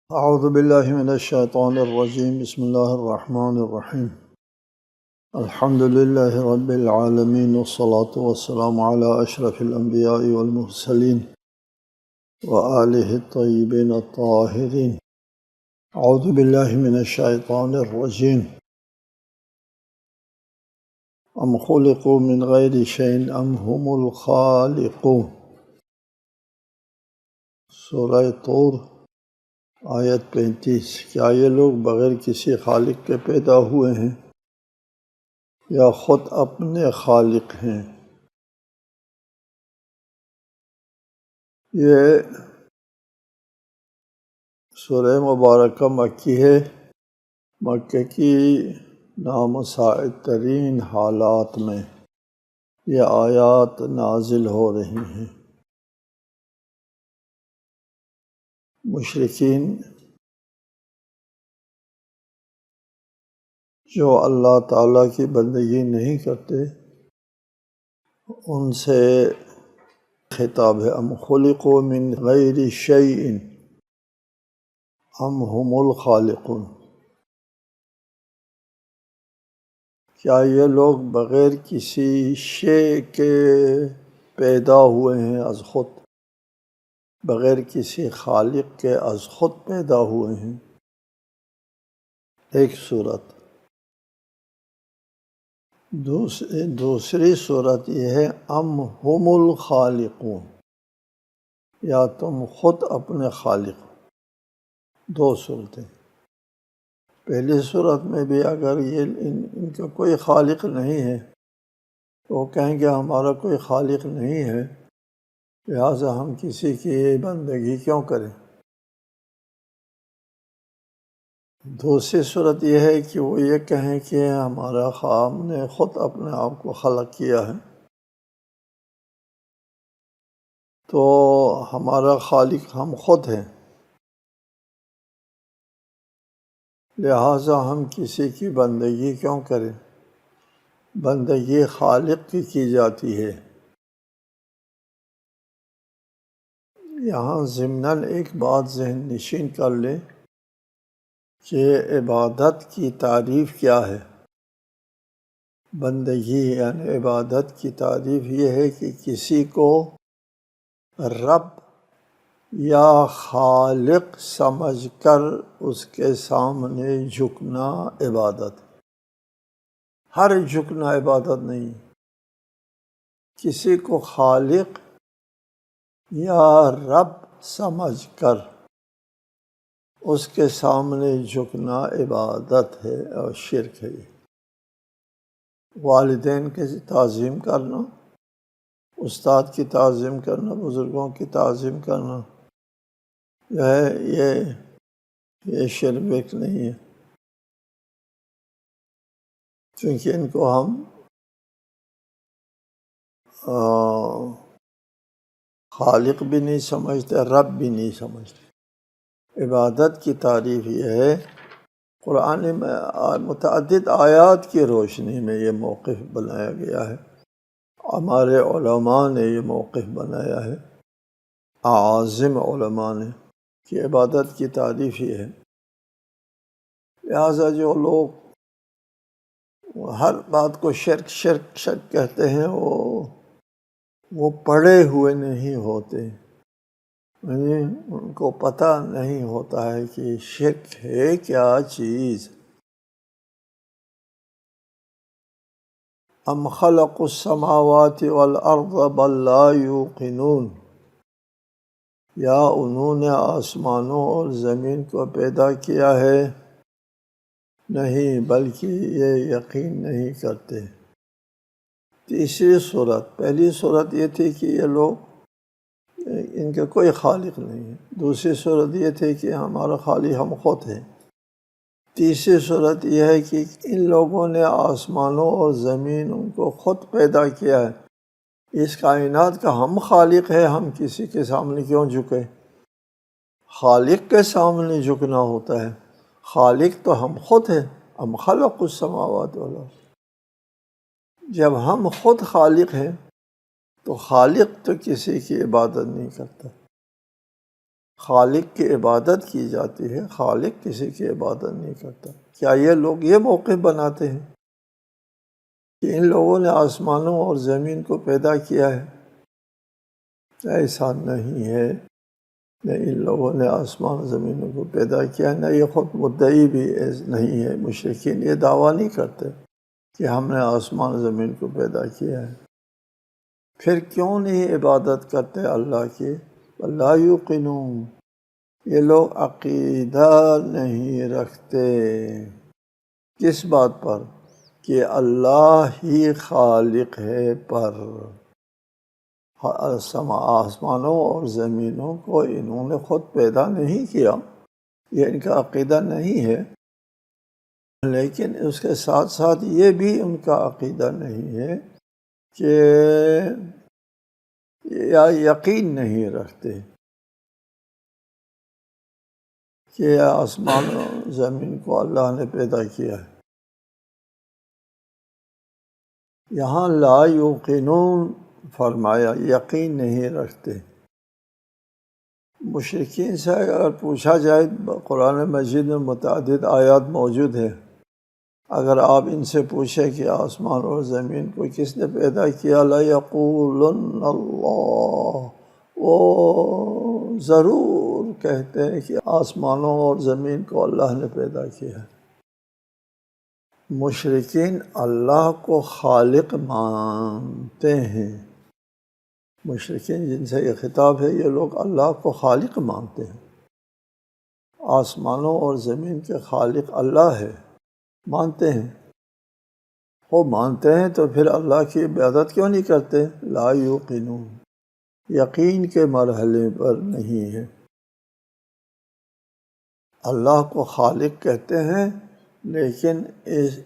اعوذ باللہ من الشیطان الرجیم بسم اللہ الرحمن الرحیم الحمد للہ رب العالمین والصلاة والسلام علی اشرف الانبیاء والمرسلین وآلہ الطیبین الطاہرین اعوذ باللہ من الشیطان الرجیم ام خلقوا من غیر شیء ام هم الخالقون سورہ طور آیت 35۔ کیا یہ لوگ بغیر کسی خالق کے پیدا ہوئے ہیں یا خود اپنے خالق ہیں؟ یہ سورہ مبارکہ مکی ہے۔ مکہ کی نامساعد ترین حالات میں یہ آیات نازل ہو رہی ہیں۔ مشرکین جو اللہ تعالیٰ کی بندگی نہیں کرتے ان سے خطاب ہے، ام خلقوا من غیر شیء ام هم الخالقون۔ کیا یہ لوگ بغیر کسی شے کے پیدا ہوئے ہیں از خود، بغیر کسی خالق کے از خود پیدا ہوئے ہیں؟ ایک صورت۔ دوسری صورت یہ ہے ام هم الخالقون، یا تم خود اپنے خالق ہو۔ دو صورتیں۔ پہلی صورت میں بھی اگر ان کا کوئی خالق نہیں ہے تو وہ کہیں گے ہمارا کوئی خالق نہیں ہے، لہٰذا ہم کسی کی بندگی کیوں کریں۔ دوسری صورت یہ ہے کہ وہ یہ کہیں کہ ہم نے خود اپنے آپ کو خلق کیا ہے، تو ہمارا خالق ہم خود ہیں، لہٰذا ہم کسی کی بندگی کیوں کریں۔ بندگی خالق کی جاتی ہے۔ یہاں ضمناً ایک بات ذہن نشین کر لیں کہ عبادت کی تعریف کیا ہے۔ بندگی یعنی عبادت کی تعریف یہ ہے کہ کسی کو رب یا خالق سمجھ کر اس کے سامنے جھکنا عبادت۔ ہر جھکنا عبادت نہیں۔ کسی کو خالق یا رب سمجھ کر اس کے سامنے جھکنا عبادت ہے اور شرک ہے۔ والدین کی تعظیم کرنا، استاد کی تعظیم کرنا، بزرگوں کی تعظیم کرنا، یہ شرک نہیں ہے، کیونکہ ان کو ہم خالق بھی نہیں سمجھتے، رب بھی نہیں سمجھتے۔ عبادت کی تعریف یہ ہے، قرآن میں متعدد آیات کی روشنی میں یہ موقف بنایا گیا ہے، ہمارے علماء نے یہ موقف بنایا ہے، اعاظم علماء نے، کہ عبادت کی تعریف یہ ہے۔ لہٰذا جو لوگ ہر بات کو شرک شرک شرک کہتے ہیں وہ پڑھے ہوئے نہیں ہوتے، یعنی ان کو پتہ نہیں ہوتا ہے کہ شرک ہے کیا چیز۔ ام خلقوا السماوات والارض بل لا یوقنون، یا انہوں نے آسمانوں اور زمین کو پیدا کیا ہے؟ نہیں، بلکہ یہ یقین نہیں کرتے۔ تیسری صورت۔ پہلی صورت یہ تھی کہ یہ لوگ ان کے کوئی خالق نہیں ہے۔ دوسری صورت یہ تھی کہ ہمارا خالق ہم خود ہیں۔ تیسری صورت یہ ہے کہ ان لوگوں نے آسمانوں اور زمین ان کو خود پیدا کیا ہے، اس کائنات کا ہم خالق ہے، ہم کسی کے سامنے کیوں جھکے۔ خالق کے سامنے جھکنا ہوتا ہے، خالق تو ہم خود ہیں۔ ام خلقوا السماوات والارض، جب ہم خود خالق ہیں تو خالق تو کسی کی عبادت نہیں کرتا۔ خالق کی عبادت کی جاتی ہے، خالق کسی کی عبادت نہیں کرتا۔ کیا یہ لوگ یہ موقف بناتے ہیں کہ ان لوگوں نے آسمانوں اور زمین کو پیدا کیا ہے؟ ایسا نہیں ہے، نہ ان لوگوں نے آسمان و زمینوں کو پیدا کیا، نہ یہ خود مدعی بھی نہیں ہے۔ مشرکین یہ دعویٰ نہیں کرتے کہ ہم نے آسمان و زمین کو پیدا کیا ہے۔ پھر کیوں نہیں عبادت کرتے اللہ کی؟ لا یوقنون، یہ لوگ عقیدہ نہیں رکھتے۔ کس بات پر؟ کہ اللہ ہی خالق ہے پر۔ آسمانوں اور زمینوں کو انہوں نے خود پیدا نہیں کیا، یہ ان کا عقیدہ نہیں ہے، لیکن اس کے ساتھ ساتھ یہ بھی ان کا عقیدہ نہیں ہے کہ یا یقین نہیں رکھتے کہ آسمان و زمین کو اللہ نے پیدا کیا ہے۔ یہاں لا یوقنون فرمایا، یقین نہیں رکھتے۔ مشرکین سے اگر پوچھا جائے، قرآن مجید میں متعدد آیات موجود ہیں، اگر آپ ان سے پوچھیں کہ آسمان اور زمین کو کس نے پیدا کیا، لَيَقُولُنَّ اللَّهُ، وہ ضرور کہتے ہیں کہ آسمانوں اور زمین کو اللہ نے پیدا کیا ہے۔ مشرکین اللہ کو خالق مانتے ہیں۔ مشرکین جن سے یہ خطاب ہے، یہ لوگ اللہ کو خالق مانتے ہیں۔ آسمانوں اور زمین کے خالق اللہ ہے، مانتے ہیں۔ وہ مانتے ہیں تو پھر اللہ کی عبادت کیوں نہیں کرتے؟ لا یوقنون، یقین کے مرحلے پر نہیں ہے۔ اللہ کو خالق کہتے ہیں، لیکن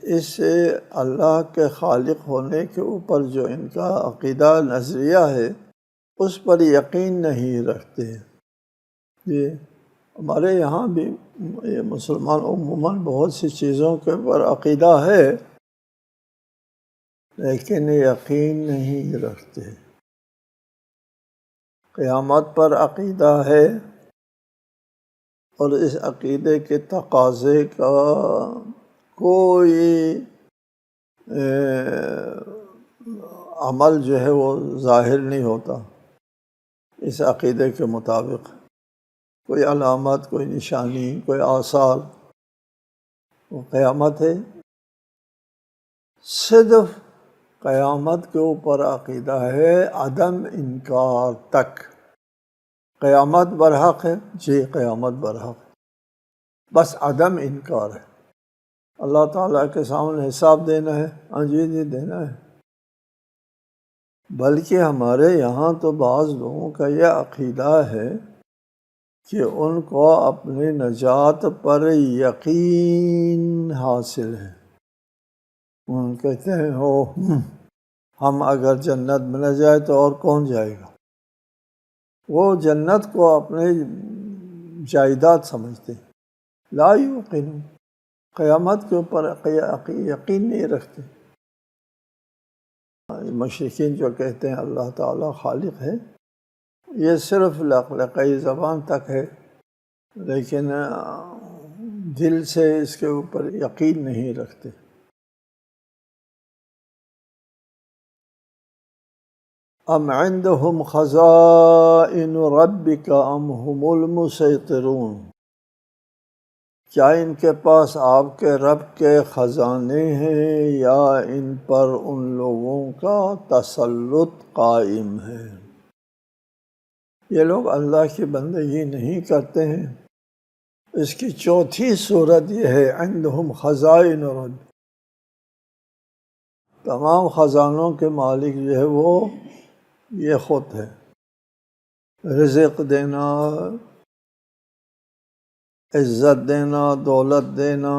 اس سے اللہ کے خالق ہونے کے اوپر جو ان کا عقیدہ نظریہ ہے، اس پر یقین نہیں رکھتے۔ یہ ہمارے یہاں بھی یہ مسلمان عموماً بہت سی چیزوں کے اوپر عقیدہ ہے، لیکن یقین نہیں رکھتے۔ قیامت پر عقیدہ ہے، اور اس عقیدے کے تقاضے کا کوئی عمل جو ہے وہ ظاہر نہیں ہوتا اس عقیدے کے مطابق۔ کوئی علامت، کوئی نشانی، کوئی آثار، وہ قیامت ہے۔ صرف قیامت کے اوپر عقیدہ ہے، عدم انکار تک۔ قیامت برحق ہے، جی قیامت برحق ہے، بس عدم انکار ہے۔ اللہ تعالیٰ کے سامنے حساب دینا ہے، ہاں جی جی دینا ہے۔ بلکہ ہمارے یہاں تو بعض لوگوں کا یہ عقیدہ ہے کہ ان کو اپنی نجات پر یقین حاصل ہے۔ ان کہتے ہیں ہم اگر جنت میں نہ جائے تو اور کون جائے گا؟ وہ جنت کو اپنے جائیداد سمجھتے ہیں۔ لا یوقنون، قیامت کے اوپر یقین نہیں رکھتے۔ مشرکین جو کہتے ہیں اللہ تعالیٰ خالق ہے، یہ صرف لقلقائی زبان تک ہے، لیکن دل سے اس کے اوپر یقین نہیں رکھتے۔ ام عندهم خزائن ربک ام هم المسیطرون، کیا ان کے پاس آپ کے رب کے خزانے ہیں یا ان پر ان لوگوں کا تسلط قائم ہے؟ یہ لوگ اللہ کی بندگی نہیں کرتے ہیں۔ اس کی چوتھی صورت یہ ہے، عندهم خزائن رب، تمام خزانوں کے مالک جو ہے وہ یہ خود ہے۔ رزق دینا، عزت دینا، دولت دینا،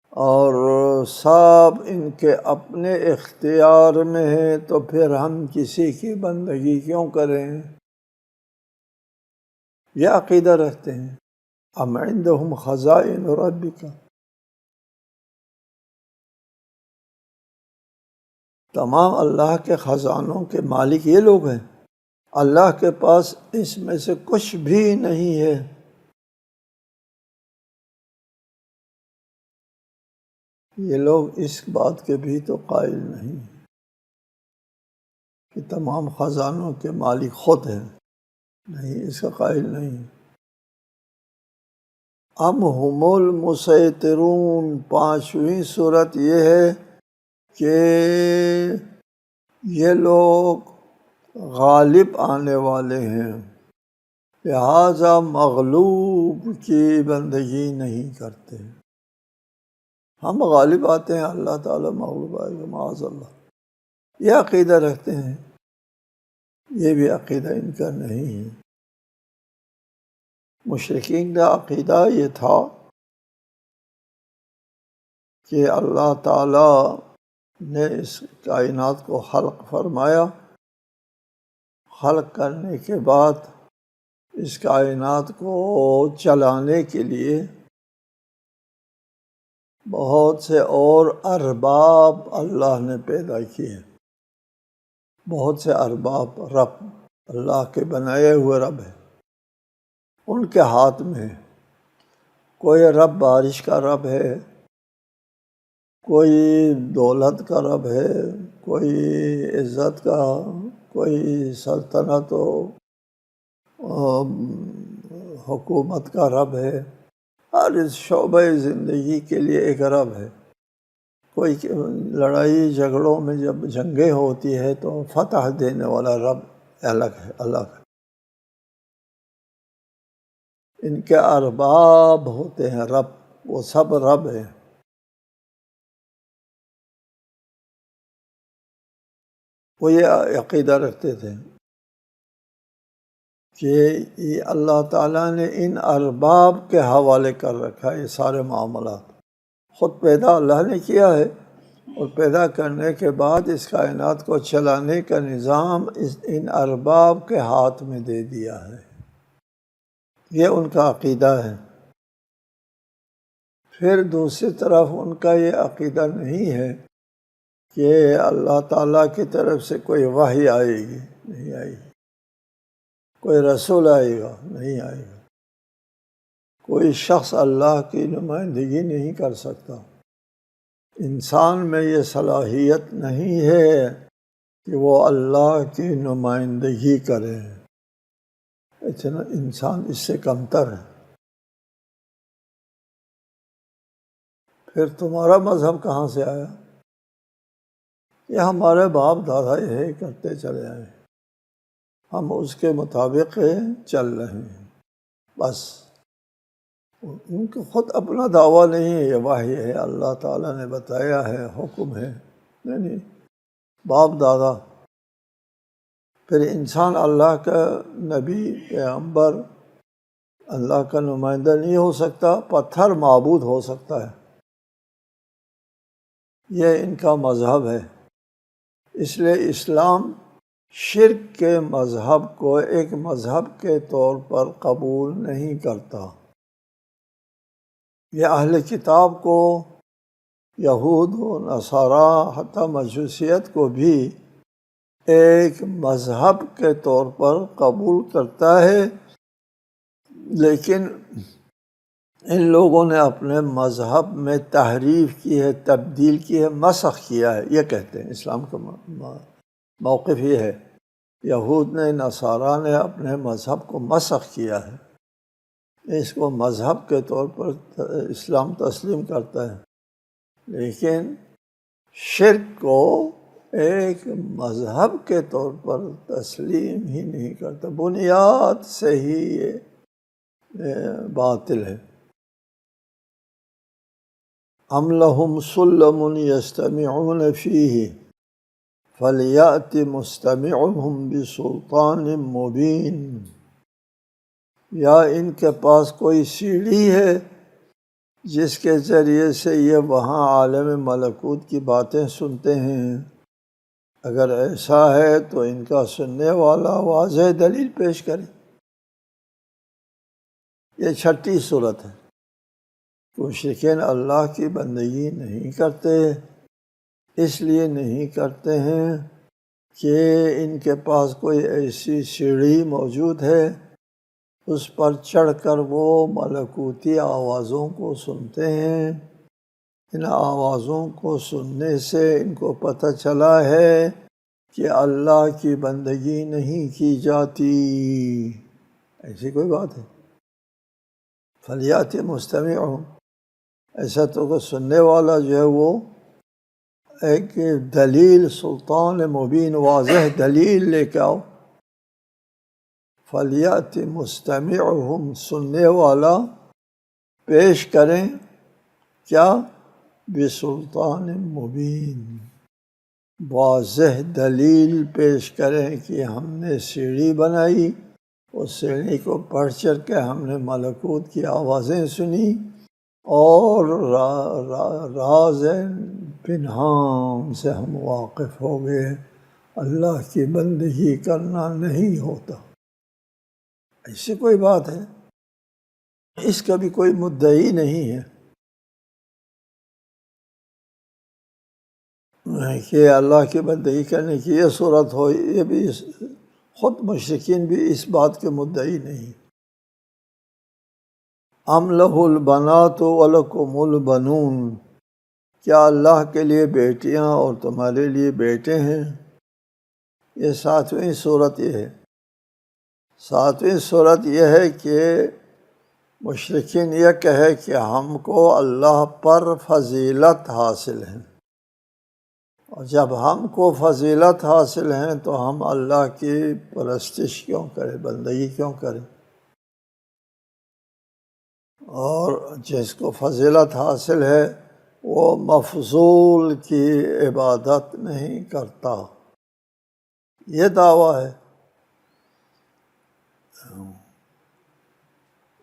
اور سب ان کے اپنے اختیار میں ہے، تو پھر ہم کسی کی بندگی کیوں کریں؟ یہ عقیدہ رکھتے ہیں۔ ام عندهم خزائن ربک، تمام اللہ کے خزانوں کے مالک یہ لوگ ہیں۔ اللہ کے پاس اس میں سے کچھ بھی نہیں ہے۔ یہ لوگ اس بات کے بھی تو قائل نہیں کہ تمام خزانوں کے مالک خود ہیں، نہیں، اس کا قائل نہیں۔ ام ہم المسیطرون، پانچویں صورت یہ ہے کہ یہ لوگ غالب آنے والے ہیں، لہذا مغلوب کی بندگی نہیں کرتے۔ ہم غالب آتے ہیں، اللہ تعالیٰ مغلوب آئے گا، معاذ اللہ، یہ عقیدہ رکھتے ہیں۔ یہ بھی عقیدہ ان کا نہیں ہے۔ مشرکین کا عقیدہ یہ تھا کہ اللہ تعالیٰ نے اس کائنات کو خلق فرمایا، خلق کرنے کے بعد اس کائنات کو چلانے کے لیے بہت سے اور ارباب اللہ نے پیدا کیے، بہت سے ارباب، رب، اللہ کے بنائے ہوئے رب ہیں، ان کے ہاتھ میں کوئی رب بارش کا رب ہے، کوئی دولت کا رب ہے، کوئی عزت کا، کوئی سلطنت و حکومت کا رب ہے۔ ہر اس شعبہ زندگی کے لیے ایک رب ہے۔ کوئی لڑائی جھگڑوں میں جب جنگیں ہوتی ہے تو فتح دینے والا رب الگ ہے، الگ ہے۔ ان کے ارباب ہوتے ہیں رب، وہ سب رب ہیں۔ وہ یہ عقیدہ رکھتے تھے کہ یہ اللہ تعالیٰ نے ان ارباب کے حوالے کر رکھا ہے یہ سارے معاملات۔ خود پیدا اللہ نے کیا ہے، اور پیدا کرنے کے بعد اس کائنات کو چلانے کا نظام ان ارباب کے ہاتھ میں دے دیا ہے۔ یہ ان کا عقیدہ ہے۔ پھر دوسری طرف ان کا یہ عقیدہ نہیں ہے کہ اللہ تعالیٰ کی طرف سے کوئی وحی آئے گی، نہیں آئے گی، کوئی رسول آئے گا، نہیں آئے گا، کوئی شخص اللہ کی نمائندگی نہیں کر سکتا۔ انسان میں یہ صلاحیت نہیں ہے کہ وہ اللہ کی نمائندگی کرے، اتنا انسان اس سے کمتر ہے۔ پھر تمہارا مذہب کہاں سے آیا؟ یہ ہمارے باپ دادا یہی کرتے چلے آئے، ہم اس کے مطابق چل رہے ہیں، بس۔ ان کو خود اپنا دعویٰ نہیں ہے یہ وحی ہے، اللہ تعالیٰ نے بتایا ہے، حکم ہے، نہیں، باپ دادا۔ پھر انسان اللہ کا نبی، پیغمبر، اللہ کا نمائندہ نہیں ہو سکتا، پتھر معبود ہو سکتا ہے۔ یہ ان کا مذہب ہے۔ اس لیے اسلام شرک کے مذہب کو ایک مذہب کے طور پر قبول نہیں کرتا۔ یہ اہل کتاب کو، یہود و نصارہ، حتیٰ مجوسیت کو بھی ایک مذہب کے طور پر قبول کرتا ہے، لیکن ان لوگوں نے اپنے مذہب میں تحریف کی ہے، تبدیل کی ہے، مسخ کیا ہے، یہ کہتے ہیں۔ اسلام کا موقف یہ ہے، یہود نے، نصارہ نے اپنے مذہب کو مسخ کیا ہے، اس کو مذہب کے طور پر اسلام تسلیم کرتا ہے، لیکن شرک کو ایک مذہب کے طور پر تسلیم ہی نہیں کرتا، بنیاد سے ہی یہ باطل ہے۔ ام لہم سلم یستمعون فیہ فلیأت مستمعہم بسلطان مبین، یا ان کے پاس کوئی سیڑھی ہے جس کے ذریعے سے یہ وہاں عالم ملکوت کی باتیں سنتے ہیں؟ اگر ایسا ہے تو ان کا سننے والا واضح دلیل پیش کرے۔ یہ چھٹی صورت ہے۔ مشرکین اللہ کی بندگی نہیں کرتے، اس لیے نہیں کرتے ہیں کہ ان کے پاس کوئی ایسی سیڑھی موجود ہے اس پر چڑھ کر وہ ملکوتی آوازوں کو سنتے ہیں۔ ان آوازوں کو سننے سے ان کو پتہ چلا ہے کہ اللہ کی بندگی نہیں کی جاتی۔ ایسی کوئی بات ہے؟ فلیات مستمع، ایسا تو کہ سننے والا جو ہے وہ ایک دلیل، سلطان مبین، واضح دلیل لے کے آؤ۔ فلیات مستمعہم، سننے والا پیش کریں کیا؟ بسلطان مبین، واضح دلیل پیش کریں کہ ہم نے سیڑھی بنائی، اس سیڑھی کو پڑھ چڑھ کے ہم نے ملکوت کی آوازیں سنی اور راز پنہان سے ہم واقف ہو گئے۔ اللہ کی بندگی کرنا نہیں ہوتا۔ ایسی کوئی بات ہے؟ اس کا بھی کوئی مدعی نہیں ہے کہ اللہ کی بندگی کرنے کی یہ صورت ہو۔ یہ بھی خود مشرکین بھی اس بات کے مدعی نہیں۔ ام لہ البنات ولکم البنون، کیا اللہ کے لیے بیٹیاں اور تمہارے لیے بیٹے ہیں؟ یہ 7ویں صورت یہ ہے۔ 7ویں صورت یہ ہے کہ مشرکین یہ کہے کہ ہم کو اللہ پر فضیلت حاصل ہے، اور جب ہم کو فضیلت حاصل ہیں تو ہم اللہ کی پرستش کیوں کریں، بندگی کیوں کریں؟ اور جس کو فضیلت حاصل ہے وہ مفضول کی عبادت نہیں کرتا، یہ دعویٰ ہے۔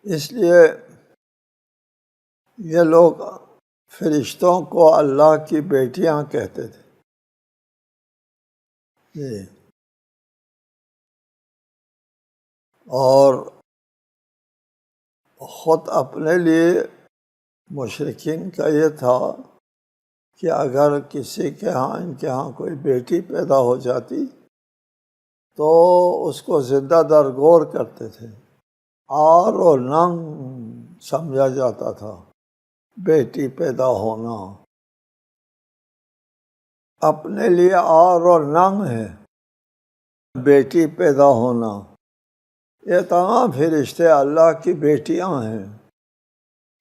اس لیے یہ لوگ فرشتوں کو اللہ کی بیٹیاں کہتے تھے۔ اور خود اپنے لیے مشرکین کا یہ تھا کہ اگر کسی کے ہاں، ان کے ہاں کوئی بیٹی پیدا ہو جاتی تو اس کو زندہ درگور کرتے تھے، عار و ننگ سمجھا جاتا تھا بیٹی پیدا ہونا۔ اپنے لیے عار و ننگ ہے بیٹی پیدا ہونا۔ یہ تمام فرشتے اللہ کی بیٹیاں ہیں،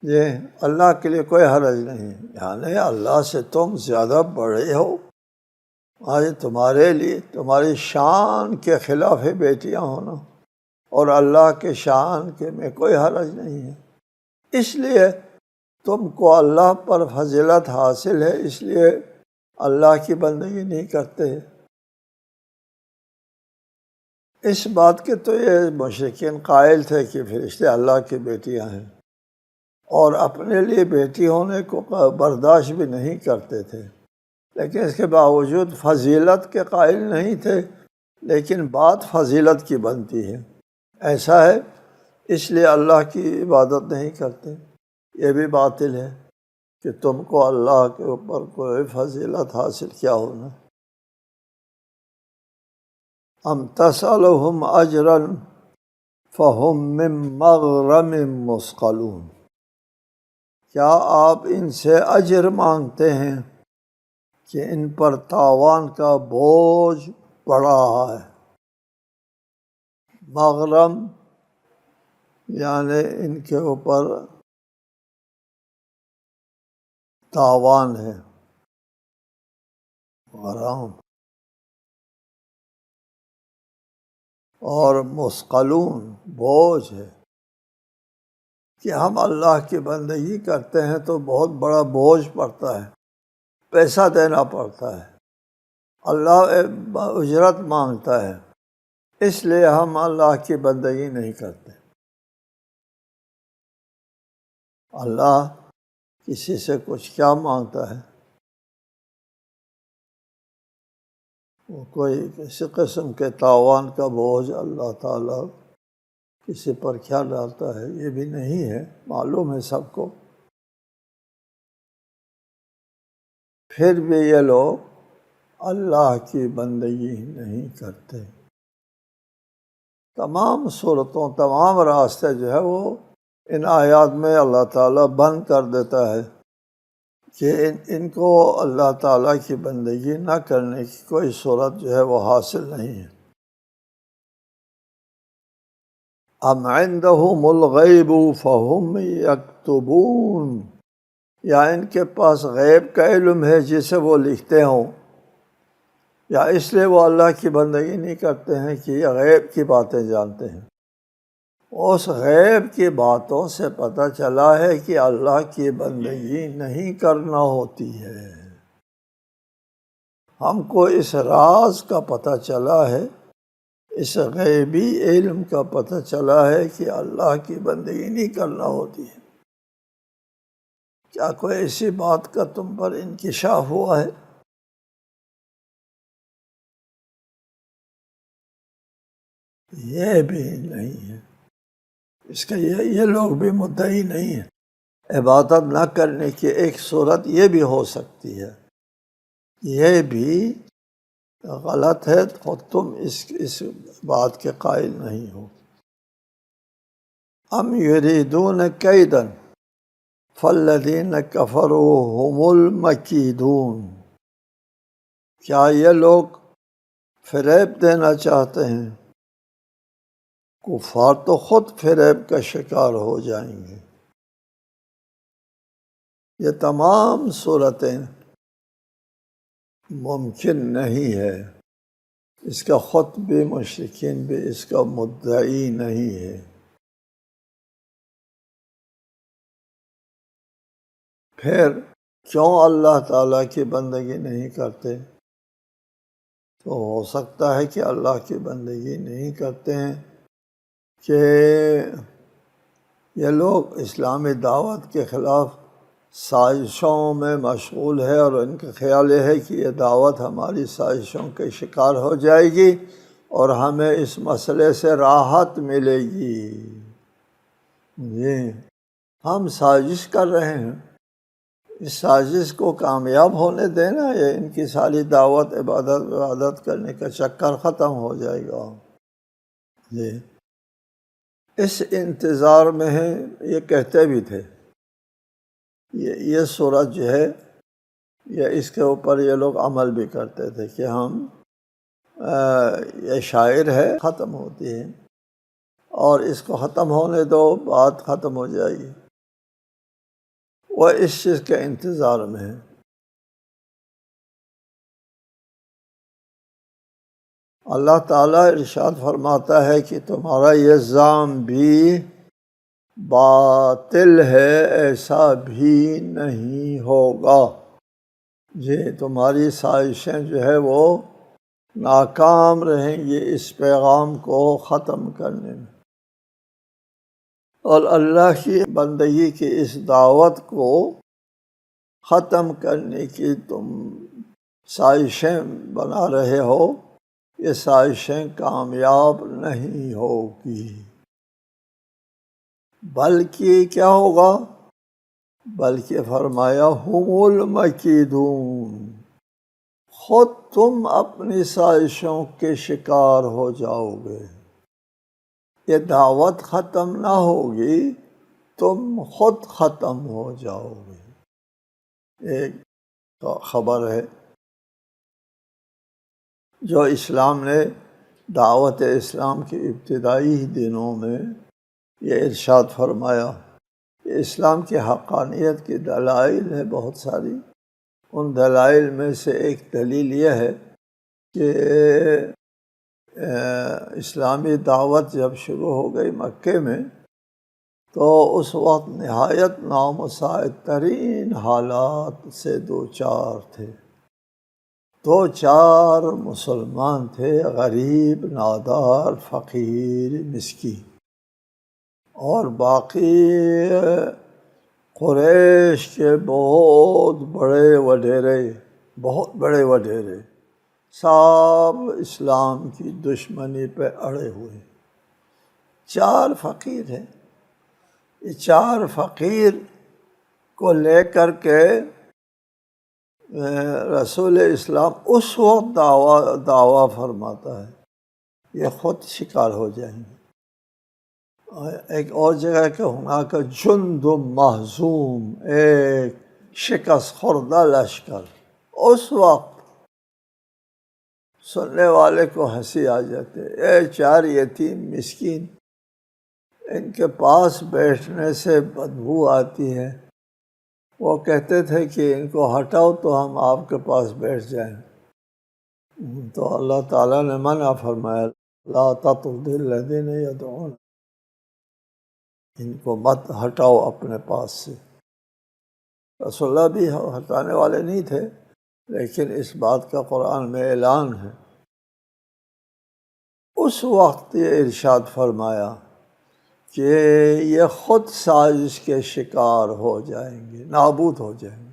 یہ اللہ کے لیے کوئی حرج نہیں، یعنی اللہ سے تم زیادہ بڑے ہو، آج تمہارے لیے تمہاری شان کے خلاف ہے بیٹیاں ہونا، اور اللہ کے شان کے میں کوئی حرج نہیں ہے۔ اس لیے تم کو اللہ پر فضیلت حاصل ہے، اس لیے اللہ کی بندگی نہیں کرتے۔ اس بات کے تو یہ مشرکین قائل تھے کہ فرشتے اللہ کی بیٹیاں ہیں، اور اپنے لیے بیٹی ہونے کو برداشت بھی نہیں کرتے تھے، لیکن اس کے باوجود فضیلت کے قائل نہیں تھے، لیکن بات فضیلت کی بنتی ہے۔ ایسا ہے اس لیے اللہ کی عبادت نہیں کرتے۔ یہ بھی باطل ہے کہ تم کو اللہ کے اوپر کوئی فضیلت حاصل کیا ہونا۔ ام تسألہم اجرا فہم من مغرم مثقلون، کیا آپ ان سے اجر مانگتے ہیں کہ ان پر تاوان کا بوجھ پڑ رہا ہے؟ مغرم یعنی ان کے اوپر تاوان ہے، غرام، اور مثقلون بوجھ ہے کہ ہم اللہ کی بندگی کرتے ہیں تو بہت بڑا بوجھ پڑتا ہے، پیسہ دینا پڑتا ہے، اللہ اجرت مانگتا ہے، اس لیے ہم اللہ کی بندگی نہیں کرتے۔ اللہ کسی سے کچھ کیا مانگتا ہے؟ وہ کوئی کسی قسم کے تاوان کا بوجھ اللہ تعالیٰ کسی پر کیا ڈالتا ہے، یہ بھی نہیں ہے، معلوم ہے سب کو۔ پھر بھی یہ لوگ اللہ کی بندگی نہیں کرتے۔ تمام صورتوں، تمام راستے جو ہے وہ ان آیات میں اللہ تعالیٰ بند کر دیتا ہے کہ ان کو اللہ تعالیٰ کی بندگی نہ کرنے کی کوئی صورت جو ہے وہ حاصل نہیں ہے۔ ام عندہم الغیب فہم یکتبون، یا ان کے پاس غیب کا علم ہے جسے وہ لکھتے ہوں، یا اس لیے وہ اللہ کی بندگی نہیں کرتے ہیں کہ یہ غیب کی باتیں جانتے ہیں۔ اس غیب کی باتوں سے پتہ چلا ہے کہ اللہ کی بندگی نہیں کرنا ہوتی ہے۔ ہم کو اس راز کا پتہ چلا ہے، اس غیبی علم کا پتہ چلا ہے کہ اللہ کی بندگی نہیں کرنا ہوتی ہے۔ کیا کوئی ایسی بات کا تم پر انکشاف ہوا ہے؟ یہ بھی نہیں ہے۔ اس کا یہ لوگ بھی مدعی نہیں ہیں۔ عبادت نہ کرنے کی ایک صورت یہ بھی ہو سکتی ہے، یہ بھی غلط ہے، تو تم اس بات کے قائل نہیں ہو۔ ام یریدون کیدا فالذین کفروا هم المکیدون، کیا یہ لوگ فریب دینا چاہتے ہیں؟ کفار تو خود فریب کا شکار ہو جائیں گے۔ یہ تمام صورتیں ممکن نہیں ہے، اس کا خود بھی مشرکین بھی اس کا مدعی نہیں ہے۔ پھر کیوں اللہ تعالیٰ کی بندگی نہیں کرتے؟ تو ہو سکتا ہے کہ اللہ کی بندگی نہیں کرتے ہیں کہ یہ لوگ اسلامی دعوت کے خلاف سازشوں میں مشغول ہے، اور ان کا خیال یہ ہے کہ یہ دعوت ہماری سازشوں کے شکار ہو جائے گی اور ہمیں اس مسئلے سے راحت ملے گی۔ جی، ہم سازش کر رہے ہیں، اس سازش کو کامیاب ہونے دینا، یہ ان کی ساری دعوت عبادت کرنے کا چکر ختم ہو جائے گا۔ جی، اس انتظار میں ہے، یہ کہتے بھی تھے، یہ صورت جو ہے، یہ اس کے اوپر یہ لوگ عمل بھی کرتے تھے کہ ہم یہ شاعر ہے، ختم ہوتی ہے اور اس کو ختم ہونے دو، بات ختم ہو جائے گی۔ وہ اس چیز کے انتظار میں ہے۔ اللہ تعالیٰ ارشاد فرماتا ہے کہ تمہارا یہ زعم بھی باطل ہے، ایسا بھی نہیں ہوگا۔ جی، تمہاری سازشیں جو ہے وہ ناکام رہیں گی اس پیغام کو ختم کرنے میں، اور اللہ کی بندگی کی اس دعوت کو ختم کرنے کی تم سازشیں بنا رہے ہو، یہ سازشیں کامیاب نہیں ہوگی، بلکہ کیا ہوگا؟ بلکہ فرمایا ہم المکیدون، خود تم اپنی سازشوں کے شکار ہو جاؤ گے۔ یہ دعوت ختم نہ ہوگی، تم خود ختم ہو جاؤ گے۔ ایک خبر ہے جو اسلام نے دعوت اسلام کے ابتدائی دنوں میں یہ ارشاد فرمایا کہ اسلام کی حقانیت کی دلائل ہے بہت ساری۔ ان دلائل میں سے ایک دلیل یہ ہے کہ اسلامی دعوت جب شروع ہو گئی مکے میں، تو اس وقت نہایت نامساعد ترین حالات سے دوچار تھے۔ دو چار مسلمان تھے، غریب، نادار، فقیر، مسکین، اور باقی قریش کے بہت بڑے وڈیرے سب اسلام کی دشمنی پہ اڑے ہوئے۔ چار فقیر ہیں، یہ چار فقیر کو لے کر کے رسول اسلام اس وقت دعویٰ فرماتا ہے یہ خود شکار ہو جائیں گے. ایک اور جگہ کہ وہاں کا جند محزوم، ایک شکست خوردہ لشکر. اس وقت سننے والے کو ہنسی آ جاتے، اے چار یتیم مسکین، ان کے پاس بیٹھنے سے بدبو آتی ہے، وہ کہتے تھے کہ ان کو ہٹاؤ تو ہم آپ کے پاس بیٹھ جائیں. تو اللہ تعالیٰ نے منع فرمایا، لا تطرد الذین یدعون، ان کو مت ہٹاؤ اپنے پاس سے. رسول اللہ بھی ہٹانے والے نہیں تھے، لیکن اس بات کا قرآن میں اعلان ہے. اس وقت یہ ارشاد فرمایا کہ یہ خود سازش کے شکار ہو جائیں گے، نابود ہو جائیں گے.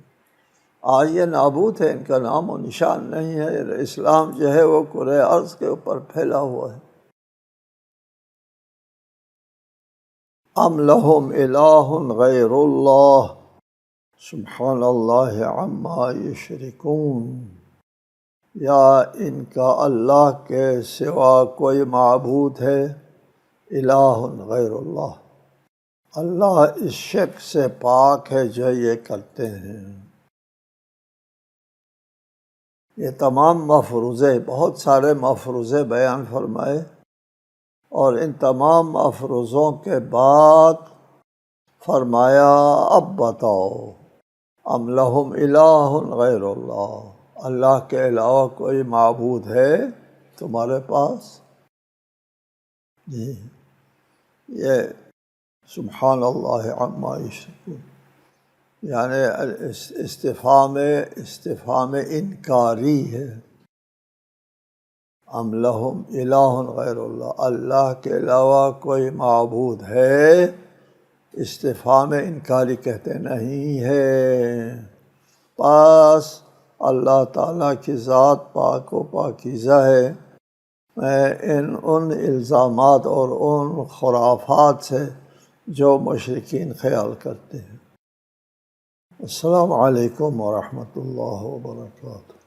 آج یہ نابود ہے، ان کا نام و نشان نہیں ہے. اسلام جو ہے وہ کرۂ ارض کے اوپر پھیلا ہوا ہے. ام لہم الہ غیر اللہ سبحان اللہ عما یشرکون، یا ان کا اللہ کے سوا کوئی معبود ہے؟ الہ غیر اللہ، اللہ اس شرک سے پاک ہے جو یہ کرتے ہیں. یہ تمام مفروضے، بہت سارے مفروضے بیان فرمائے، اور ان تمام مفروضوں کے بعد فرمایا اب بتاؤ، ام لہم الہ غیر اللہ، اللہ کے علاوہ کوئی معبود ہے تمہارے پاس؟ جی یہ سبحان اللہ عما یشرکون، یعنی استفہام انکاری ہے. ام لہم الہ غیر اللہ، اللہ کے علاوہ کوئی معبود ہے، استفہام انکاری کہتے نہیں ہے. پاس اللہ تعالیٰ کی ذات پاک و پاکیزہ ہے ان الزامات اور ان خرافات سے جو مشرکین خیال کرتے ہیں. السلام علیکم ورحمۃ اللہ وبرکاتہ.